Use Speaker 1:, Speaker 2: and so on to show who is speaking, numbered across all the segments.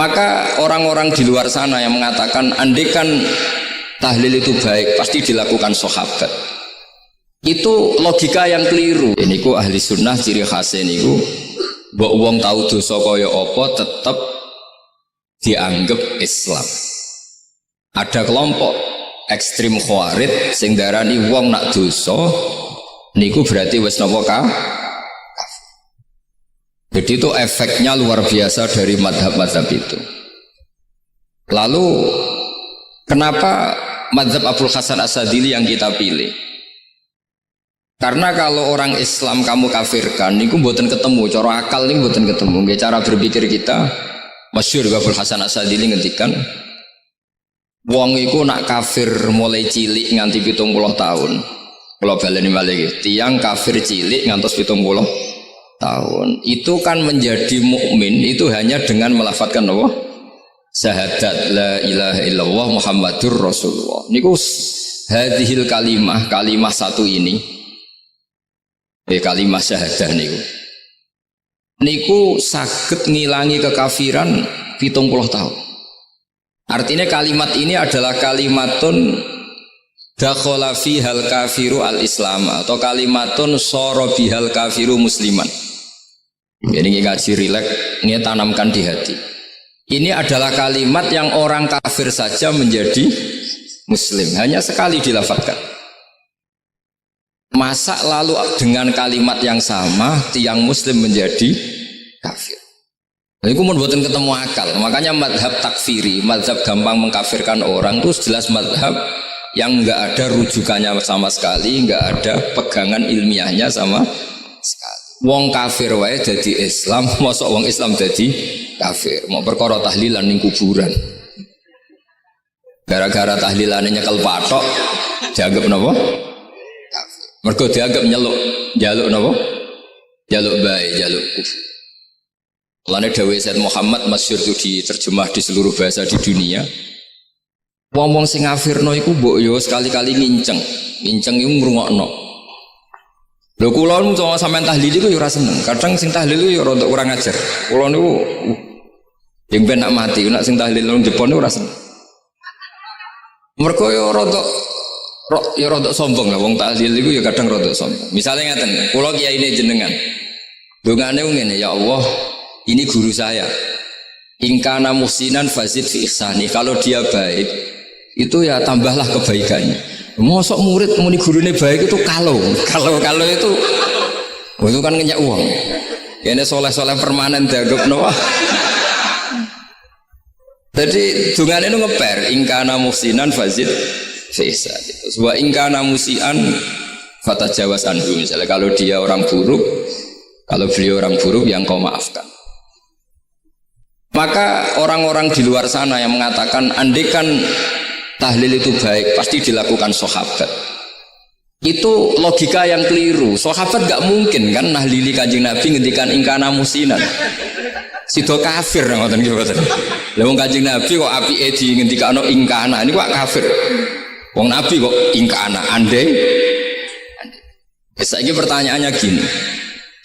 Speaker 1: Maka orang-orang di luar sana yang mengatakan andekan tahlil itu baik pasti dilakukan sahabat, itu logika yang keliru. Ini ku ahli sunnah ciri khasnya niku mbok wong tahu dosa kaya apa tetap dianggap Islam. Ada kelompok ekstrim khawarij sing darani wong nak dosa niku berarti wis napa kafir. Jadi itu efeknya luar biasa dari madhab-madhab itu. Lalu kenapa madhab Abul Hasan As-Sadili yang kita pilih? Karena kalau orang Islam kamu kafirkan, niku mboten ketemu, cara akal niku mboten ketemu. Nggih cara berpikir kita, masyhur Abul Hasan As-Sadili ngendikan, wong iku nak kafir mulai cilik nganti 70 tahun. Kalau baleni malih tiyang kafir cilik ngantos 70 tahun itu kan menjadi mukmin itu hanya dengan melafadzkan apa? Syahadat la ilaha illallah Muhammadur Rasulullah. Niku hadhil kalimah satu ini. Kalimah syahadah niku saged ngilangi kekafiran 70 tahun. Artinya kalimat ini adalah kalimatun dakhala fihal kafiru al-islam atau kalimatun sara bihal kafiru musliman. Ini ngaji rileks, ini tanamkan di hati. Ini adalah kalimat yang orang kafir saja menjadi muslim, hanya sekali dilafadzkan. Masa lalu dengan kalimat yang sama tiang muslim menjadi kafir. Ini pun buatan ketemu akal. Makanya madhab takfiri, madhab gampang mengkafirkan orang itu jelas madhab yang enggak ada rujukannya sama sekali, enggak ada pegangan ilmiahnya sama sekali. Wong kafir wae jadi Islam, mosok wong Islam jadi kafir. Mau perkara tahlilan ning kuburan. Gara-gara tahlilane nyekel patok dianggap napa? Kafir. Mergo dianggap njaluk napa? Jaluk bae, jaluk kufur. Lane dawuh Sayyid Muhammad masyhur itu diterjemah di seluruh bahasa di dunia. Wong-wong sing ngafirno iku mbok yo sekali-kali nginceng iku ngrungokno. Lho kula nu sampean tahlil iku yo ora seneng. Kadang sing tahlil iku yo rada kurang ajar. Kula niku yang ben nak mati, nak sing tahlil nang Jepang niku ora seneng. Mergo yo rada sombong lah wong tahlil iku yo kadang rada sombong. Misale ngaten, kula kiyaine jenengan. Dongane ngene, ya Allah, ini guru saya. Ingkana muhsinan fazid fi ihsani. Kalau dia baik, itu ya tambahlah kebaikannya. Mosok murid muni gurune baik itu kalau itu kan ngenyak uang. Ini soleh-soleh permanen dianggap noah. Jadi dungane itu ngeper ingkana muhsinan fazid fi ihsani. Wa ingkana musian fatajawas anhu. Misalnya kalau dia orang buruk, kalau beliau orang buruk yang kau maafkan. Maka orang-orang di luar sana yang mengatakan andekan tahlil itu baik pasti dilakukan sahabat, itu logika yang keliru. Sahabat gak mungkin kan nahlili Kanjeng Nabi ngendikan ingkana musinan sido kafir ngoten nggih mboten. Lah wong Kanjeng Nabi kok apike di ngendikano ingkana ini kok kafir. Wong Nabi kok ingkana andai. Saiki pertanyaannya gini.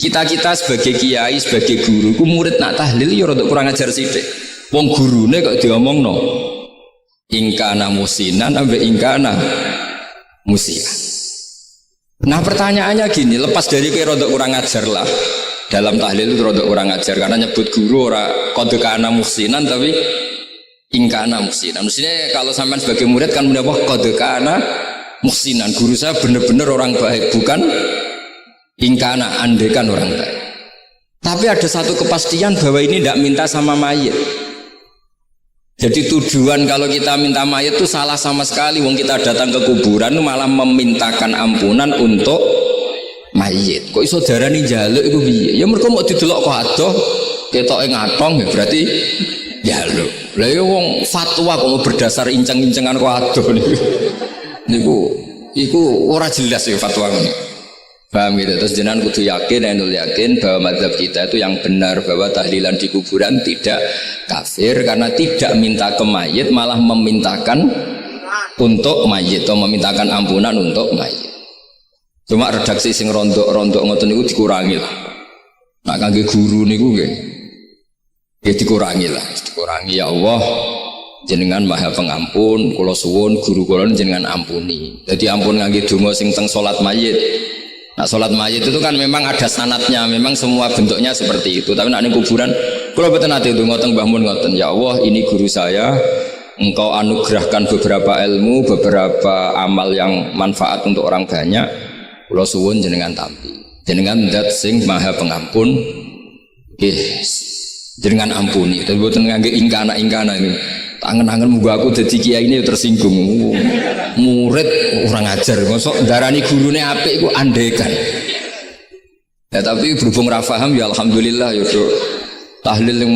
Speaker 1: Kita sebagai kiai, sebagai guru, ku murid nak tahlil ya rada kurang ajar sithik. Wong gurune kok diomongno ingkana musinan ambek ingkana musia. Nah pertanyaannya gini, lepas dari kira rada kurang ajar lah. Dalam tahlil itu rada kurang ajar karena nyebut guru ora kode kana musinan tapi ingkana musinan. Maksudnya kalau sampean sebagai murid kan mendapat kode kana musinan. Guru saya benar-benar orang baik, bukan ingkana andekan orang baik. Tapi ada satu kepastian bahwa ini tidak minta sama mayit. Jadi tujuan kalau kita minta mayit itu salah sama sekali. Wong kita datang ke kuburan malah memintakan ampunan untuk mayit. Kok iso darani njaluk iku piye? Ya mergo mau didelok kok adoh ketoke ngatong ya berarti njaluk. Lah ya wong fatwa kok berdasar inceng-incengan kok adoh niku. Iku ora jelas ya fatwa ngene. Paham gitu? Terus jenengan kudu yakin, enul yakin bahwa mazhab kita itu yang benar, bahwa tahlilan di kuburan tidak kafir karena tidak minta ke mayit, malah memintakan untuk mayit atau memintakan ampunan untuk mayit. Cuma redaksi sing rontok ngoten niku dikurangi lah. Nah kangge guru niku nggih Ya dikurangi lah, dikurangi ya Allah. Jenengan Maha Pengampun, kula suwun guru kula jenengan ampuni. Jadi ampun ngangge donga sing teng salat mayit. Nah salat mayit itu kan memang ada sanatnya, memang semua bentuknya seperti itu. Tapi nek ning kuburan kula boten nate donga teng Mbah Mun ngoten. Ya Allah, ini guru saya, Engkau anugerahkan beberapa ilmu, beberapa amal yang manfaat untuk orang banyak. Kula suwun jenengan tampi. Jenengan zat sing Maha Pengampun. Jenengan ampuni. Tapi boten ngangge ingkana ini. Tangan-tangan muga aku dadi kiai ini tersinggung. Murid orang ajar, mosok darani gurune apik iku andekan. Ya tapi berhubung ra paham ya alhamdulillah ya Dok. Tahlil yang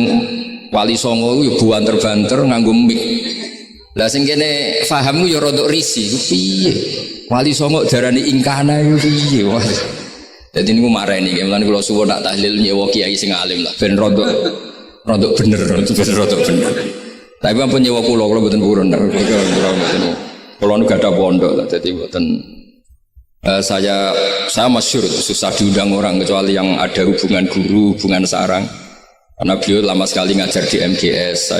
Speaker 1: Wali Songo ya banter-banter nganggo mik. Lah sing kene pahamku ya rada risi. Piye? Wali Songo darani ingkana iku piye? Dadi niku mareni, mulane kula suwun nak tahlil nyewa kiai sing alim lah ben rada bener, rada bener. Tapi ampun nyewa kula mboten purun. Kula nu gak ada pondok, jadi mboten saya masyhur susah diundang orang kecuali yang ada hubungan guru, hubungan sarang. Karena beliau lama sekali ngajar di MGS.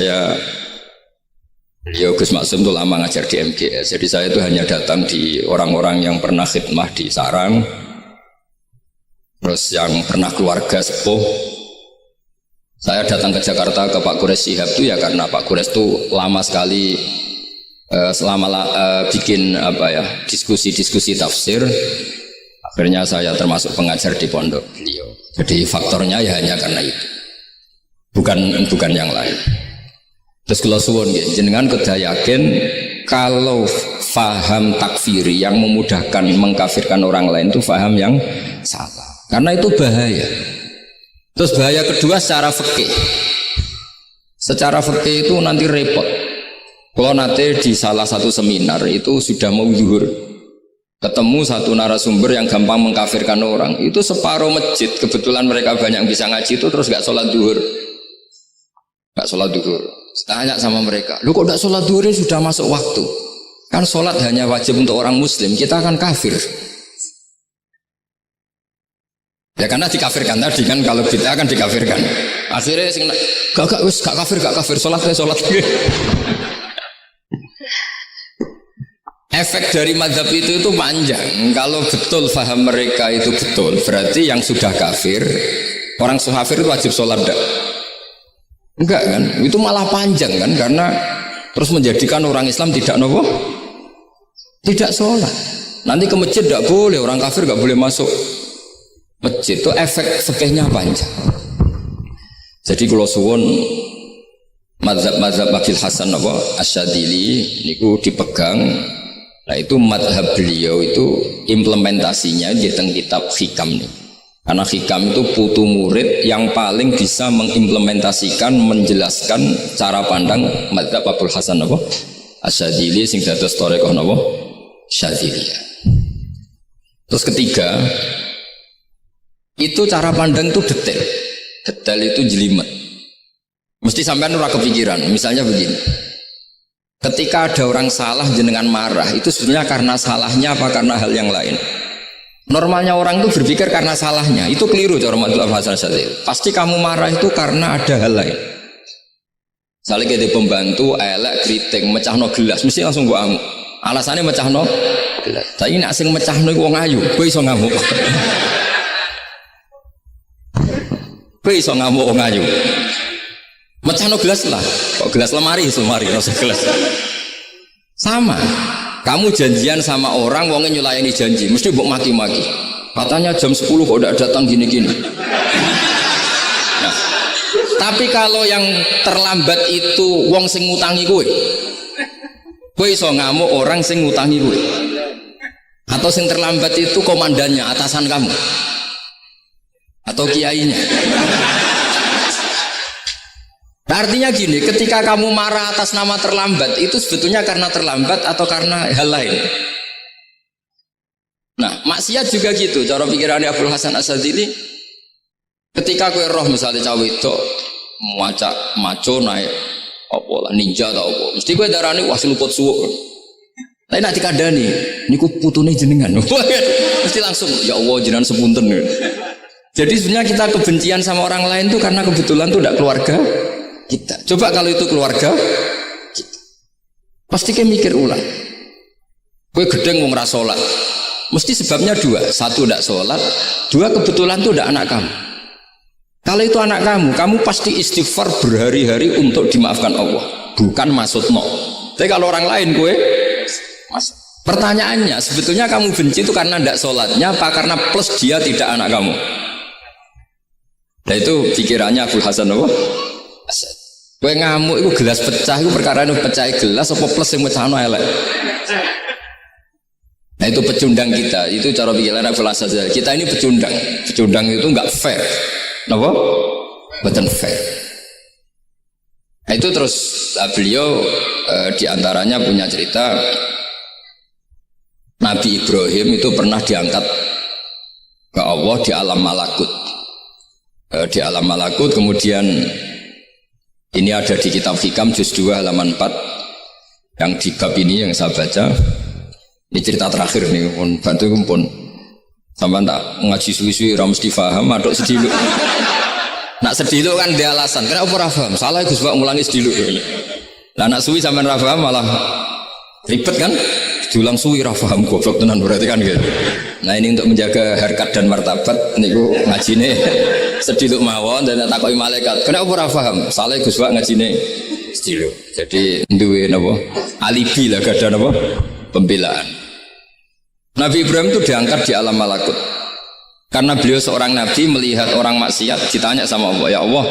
Speaker 1: Beliau Gus Maksum itu lama ngajar di MGS. Jadi saya itu hanya datang di orang-orang yang pernah khidmah di sarang, terus yang pernah keluarga sepuh. Saya datang ke Jakarta ke Pak Quraisy Shihab itu ya karena Pak Quraisy itu lama sekali bikin diskusi tafsir. Akhirnya saya termasuk pengajar di pondok beliau. Jadi faktornya ya hanya karena itu, bukan yang lain. Terus kalau suwun jenengan kedah yakin kalau faham takfiri yang memudahkan mengkafirkan orang lain itu faham yang salah, karena itu bahaya. Terus bahaya kedua secara fikih. Secara fikih itu nanti repot. Kalau nanti di salah satu seminar itu sudah mau zuhur, ketemu satu narasumber yang gampang mengkafirkan orang, itu separuh masjid kebetulan mereka banyak yang bisa ngaji itu terus gak sholat zuhur. Gak sholat zuhur. Tanya sama mereka, lu kok gak sholat zuhur sudah masuk waktu? Kan sholat hanya wajib untuk orang muslim, kita akan kafir. Ya karena dikafirkan tadi kan, kalau kita akan dikafirkan. Akhirnya gak kafir, sholat. Efek dari mazhab itu panjang. Kalau betul faham mereka itu betul, berarti yang sudah kafir, orang kafir itu wajib sholat enggak kan? Itu malah panjang kan, karena terus menjadikan orang Islam tidak tidak sholat. Nanti ke masjid tidak boleh, orang kafir nggak boleh masuk masjid. Itu efek fikihnya panjang. Jadi kalau suwun mazhab Abil Hasan Asyadzili niku dipegang. Nah itu mazhab beliau itu implementasinya di teng kitab Hikam nih. Karena Hikam itu putu murid yang paling bisa mengimplementasikan, menjelaskan cara pandang mazhab Abil Hasan Asyadzili sing dados thariqah Syadziliyah. Terus ketiga, itu cara pandang itu detail itu jelimet. Mesti sampean ora kepikiran. Misalnya begini, ketika ada orang salah jenengan marah, itu sebenarnya karena salahnya apa karena hal yang lain? Normalnya orang itu berpikir karena salahnya, itu keliru cara mazhab Hasan Asyadzili. Pasti kamu marah itu karena ada hal lain. Misalnya kita pembantu elek kriting mecahno gelas, mesti langsung gua amuk. Alasannya mecahno gelas. Tapi nek sing mecahno iku wong ayu, kowe iso ngamuk. Kowe iso ngamuk wong ayu. Mecahno gelas lah. Kok gelas lemari rasa gelas. Sama. Kamu janjian sama orang, wongnya nyulayani janji, mesti mbok maki-maki. Katanya jam 10 kok udah datang gini-gini. Nah, tapi kalau yang terlambat itu wong sing ngutangi kowe iso ngamuk orang sing ngutangi kowe. Atau sing terlambat itu komandannya, atasan kamu. Atau kiainya. Nah, artinya gini, ketika kamu marah atas nama terlambat, itu sebetulnya karena terlambat atau karena hal lain. Nah, maksiat juga gitu. Cara pikirannya Abdul Hasan Asyadzili, ketika kue roh misalnya cawe itu maco naik apa lah ninja atau apa, mesti kue darani wah seluput suwuk. Tapi nanti kadani, niku putune jenengan, mesti langsung ya Allah jenengan sepunten. Jadi sebenarnya kita kebencian sama orang lain tuh karena kebetulan tuh tidak keluarga kita. Coba kalau itu keluarga kita, pasti kayak mikir ulang. Gue gedeng mau ngeras sholat, mesti sebabnya dua. Satu tidak sholat, dua kebetulan itu tidak anak kamu. Kalau itu anak kamu pasti istighfar berhari-hari untuk dimaafkan Allah, bukan maksud no. Tapi kalau orang lain gue, pertanyaannya sebetulnya kamu benci itu karena tidak sholatnya, apa karena plus dia tidak anak kamu? Nah itu pikirannya Abu Hasan apa? Gue ngamuk itu gelas pecah, itu perkara itu pecah gelas apa plus yang pecah elek. Nah itu pecundang kita, itu cara pikiran Abu Hasan. Kita ini pecundang itu nggak fair. Kenapa? Bukan fair. Nah itu terus beliau diantaranya punya cerita Nabi Ibrahim itu pernah diangkat ke Allah di alam malakut. Di alam malakut kemudian ini ada di kitab Hikam juz 2 halaman 4 yang di bab ini yang saya baca. Ini cerita terakhir nih, bantu kumpul. Sampai tak ngaji suwi-suwi ora mesti paham, aduk sediluk. Nak sediluk kan dia alasan. Kenapa ora paham? Salah Gus Pak ngulangi sediluk. Lah nak suwi sampean ora paham malah ribet kan? Diulang suwi ora paham goblok tenan berarti kan gitu. Nah ini untuk menjaga harkat dan martabat niku ngajine sediluk mawon dan takoki malaikat. Kenapa ora paham? Salah Gus Pak ngajine sediluk. Jadi duwe napa? Alibi lah gak ada napa? Pembelaan. Nabi Ibrahim itu diangkat di alam malakut karena beliau seorang nabi melihat orang maksiat, ditanya sama Allah, ya Allah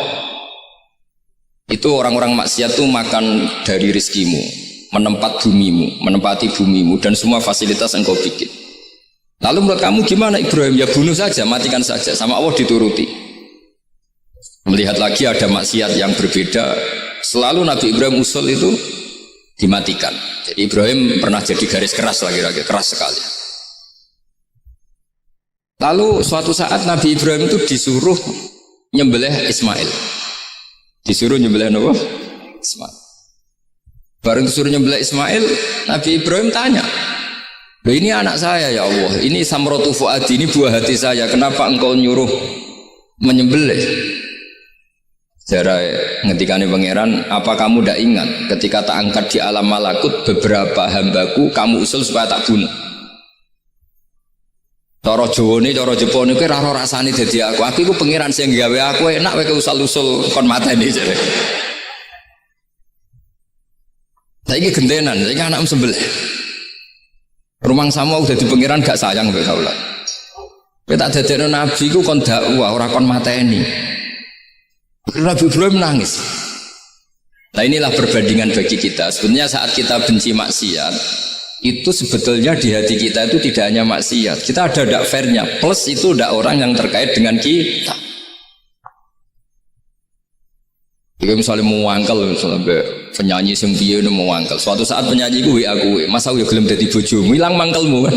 Speaker 1: itu orang-orang maksiat itu makan dari rizkimu, menempati bumimu dan semua fasilitas engkau bikin. Lalu menurut kamu gimana Ibrahim? Ya bunuh saja, matikan saja. Sama Allah dituruti. Melihat lagi ada maksiat yang berbeda, selalu Nabi Ibrahim usul itu dimatikan. Jadi Ibrahim pernah jadi garis keras lagi keras sekali. Lalu suatu saat Nabi Ibrahim itu disuruh nyembelih Ismail. Disuruh nyembelih apa? Ismail. Baru disuruh nyembelih Ismail, Nabi Ibrahim tanya, loh ini anak saya ya Allah, ini samrotu fuadi, ini buah hati saya, kenapa engkau nyuruh menyembelih? Jarai ngetikane pangeran, apa kamu tidak ingat ketika tak angkat di alam malakut beberapa hambaku kamu usul supaya tak bunuh? Cara Jawa ini, cara Jepang ini raro rasanya jadi aku itu pengiran sing gawe aku enak wae usul-usul kon mateni jare. Saiki gentenan, saiki anak sembelih. Rumang sama udah di pengiran gak sayang mbek kaula. Kowe tak dadekno nabi ku kon dakwah ora kon mateni. Nabi Ibrahim nangis. Nah inilah perbandingan bagi kita. Sebenarnya saat kita benci maksiat itu sebetulnya di hati kita itu tidak hanya maksiat, kita ada tidak fairnya, plus itu tidak orang yang terkait dengan kita. Jika misalnya mau wangkel, misalnya penyanyi sembia itu mau wangkel, suatu saat penyanyi gue aku, masa gue gelem jadi bojomu, hilang mangkelmu kan?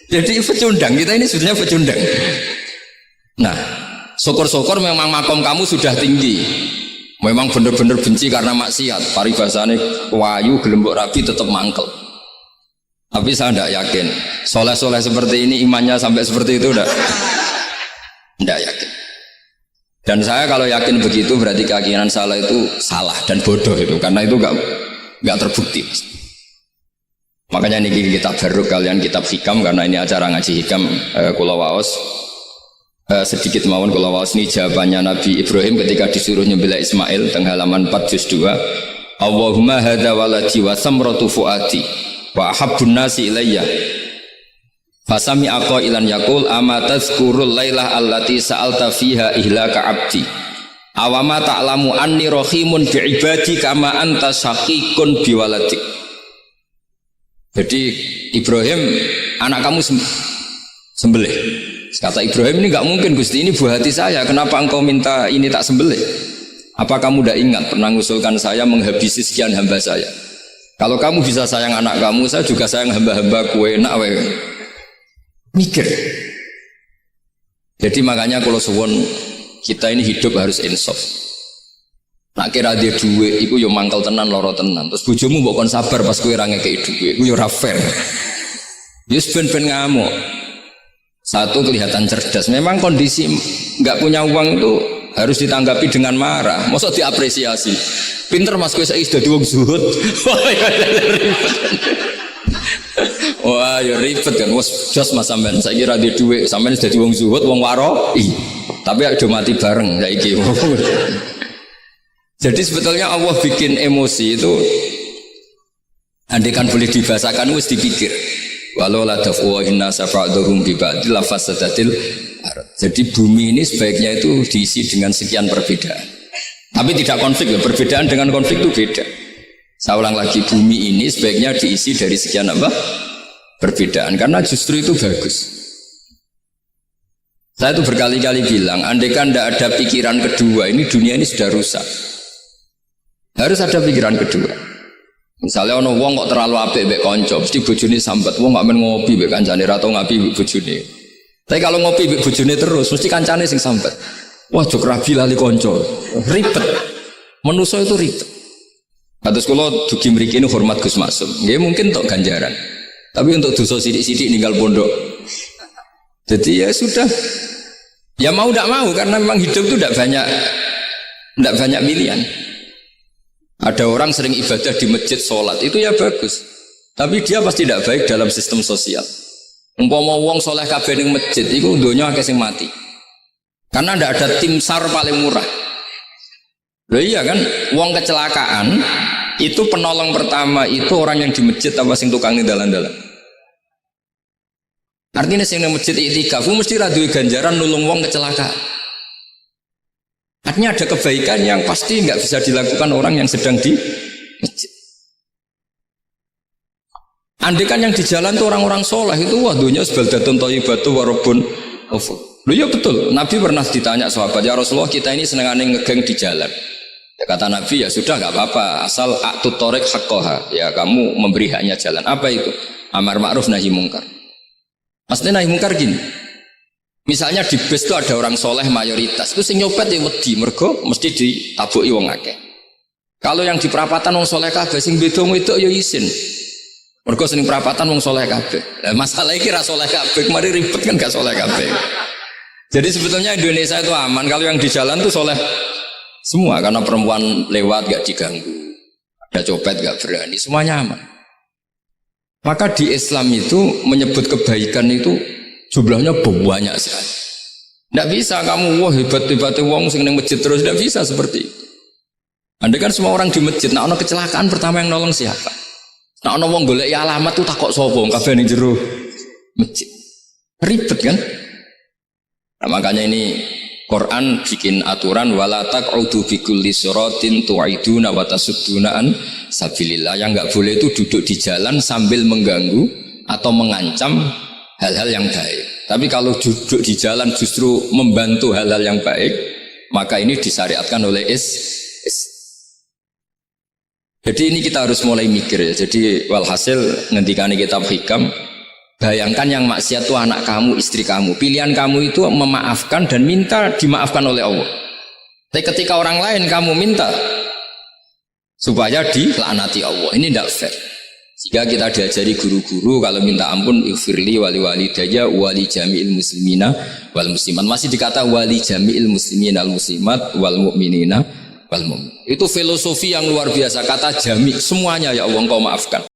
Speaker 1: Jadi pecundang, kita ini sebenarnya pecundang. Nah, syukur-syukur memang makom kamu sudah tinggi. Memang benar-benar benci karena maksiat. Paribasane wayu gelembok rapi tetap mangkel. Tapi saya tidak yakin. Soleh-soleh seperti ini imannya sampai seperti itu tidak yakin. Dan saya kalau yakin begitu berarti keyakinan salah itu salah dan bodoh itu. Karena itu nggak terbukti. Makanya ini kita baru kalian kitab hikam karena ini acara ngaji hikam kula waos. Sedikit mawon kula waos ini jawabannya Nabi Ibrahim ketika disuruh nyembelih Ismail teng halaman 4 juz 2. Allahumma hadza waladi wa samratu fuadi wa habbun nasi ilayya. Fasami aqailan yaqul ama tazkurul lailah allati sa'alta fiha ihlaka abdi. Awama ta'lamu anni rahimun bi ibadi kama anta syaqiqun bi waladik. Jadi Ibrahim anak kamu sembelih. Kata Ibrahim ini nggak mungkin Gusti, ini buah hati saya. Kenapa engkau minta ini tak sembelih? Apa kamu tidak ingat pernah mengusulkan saya menghabisi sekian hamba saya? Kalau kamu bisa sayang anak kamu, saya juga sayang hamba-hamba kue. Enak we. Mikir. Jadi makanya kalau suwon kita ini hidup harus insaf. Nak kira dia duwe, iku yo mangkel tenan, loro tenan. Terus bojomu mbok kon sabar pas kue ra ngekeki duwe, iku yo ora fair. Yus ben-ben ngamuk. Satu kelihatan cerdas. Memang kondisi nggak punya uang itu harus ditanggapi dengan marah. Masa diapresiasi? Pinter Mas kowe saiki dadi wong zuhud. Wah, ya ribet kan. Wes jos Mas sampean saiki ra duwe dhuwit, sampean dadi wong zuhud, wong waroi. Tapi ada mati bareng saiki. Jadi sebetulnya Allah bikin emosi itu andai kan boleh dibahasakan wis dipikir. Walau la dafu inna safa'durum bi ba'd la fasadatil ard. Jadi bumi ini sebaiknya itu diisi dengan sekian perbedaan. Tapi tidak konflik, perbedaan dengan konflik itu beda. Saya ulang lagi, bumi ini sebaiknya diisi dari sekian apa? Perbedaan, karena justru itu bagus. Saya itu berkali-kali bilang, andai kan tidak ada pikiran kedua, ini dunia ini sudah rusak. Harus ada pikiran kedua. Misalnya ono wong kok terlalu apik mbek kanca, mesti bojone sambat. Wong gak men ngopi mbek kancane, ra tau ngapi mbek bojone. Tapi kalau ngopi mbek bojone terus, mesti kancane sing sambat. Wah, jok rabi lali kanca. Ribet. Manusa itu ribet. Kados kula dugi mriki ini hormat Gus Maksum. Nggih mungkin tok ganjaran. Tapi untuk dosa sidik-sidik ninggal pondok. Jadi ya sudah. Ya mau tidak mau karena memang hidup itu tidak banyak pilihan. Ada orang sering ibadah di masjid sholat itu ya bagus, tapi dia pasti tidak baik dalam sistem sosial. Umpama wong soleh kabeh ning masjid itu donya akeh sing mati. Karena tidak ada tim SAR paling murah. Loh iya kan, wong kecelakaan itu penolong pertama itu orang yang di masjid apa sing tukang ning dalan-dalan. Artinya sing ning masjid iktikaf mesti ra duwe ganjaran nulung wong kecelakaan. Artinya ada kebaikan yang pasti nggak bisa dilakukan orang yang sedang di masjid. Andai kan yang di jalan tuh orang-orang soleh itu wah dunia sebaldatun thayyibatu warabun ghafur. Loh ya betul. Nabi pernah ditanya sahabat, ya Rasulullah kita ini senengane ngegeng di jalan. Ya, kata Nabi ya sudah nggak apa-apa asal a'tut thariq haqqaha. Ya kamu memberi haknya jalan. Apa itu? Amar ma'ruf nahi mungkar. Maksudnya nahi mungkar gini. Misalnya di bus itu ada orang soleh mayoritas, itu sing nyopet ya wedi, mergo mesti ditabuki wong akeh. Kalau yang di perapatan wong soleh kabeh, sing beda itu ya isin. Mergo sing perapatan wong soleh kabeh. Masalah iki ra soleh kabeh, kemari ribet kan gak soleh kabeh. Jadi sebetulnya Indonesia itu aman kalau yang di jalan tuh soleh semua karena perempuan lewat gak diganggu, ada copet gak berani, semuanya aman. Maka di Islam itu menyebut kebaikan itu jumlahnya banyak sekali. Tidak bisa kamu wah hebat-hebatnya wong sing ning masjid terus, tidak bisa seperti itu. Andai kan semua orang di masjid, nah ono kecelakaan pertama yang nolong siapa? Nah ono wong golek alamat tuh takok sapa kabeh ning jero masjid. Ribet kan? Nah, makanya ini Quran bikin aturan wala taq'udu bi kulli siratin tu'iduna wa tasudduna an sabilillah. Yang enggak boleh itu duduk di jalan sambil mengganggu atau mengancam hal-hal yang baik. Tapi kalau duduk di jalan justru membantu hal-hal yang baik, maka ini disyariatkan oleh Jadi ini kita harus mulai mikir ya. Jadi walhasil ngendikane kitab hikam, bayangkan yang maksiat itu anak kamu, istri kamu. Pilihan kamu itu memaafkan dan minta dimaafkan oleh Allah. Tapi ketika orang lain kamu minta supaya dilaknati Allah, ini tidak fair. Jika kita diajari guru-guru kalau minta ampun ighfirli wali walidayya wali jami'il muslimina wal muslimat, masih dikata wali jami'il muslimina al muslimat wal mu'minina wal mu'min. Itu filosofi yang luar biasa, kata jami' semuanya ya Allah engkau maafkan.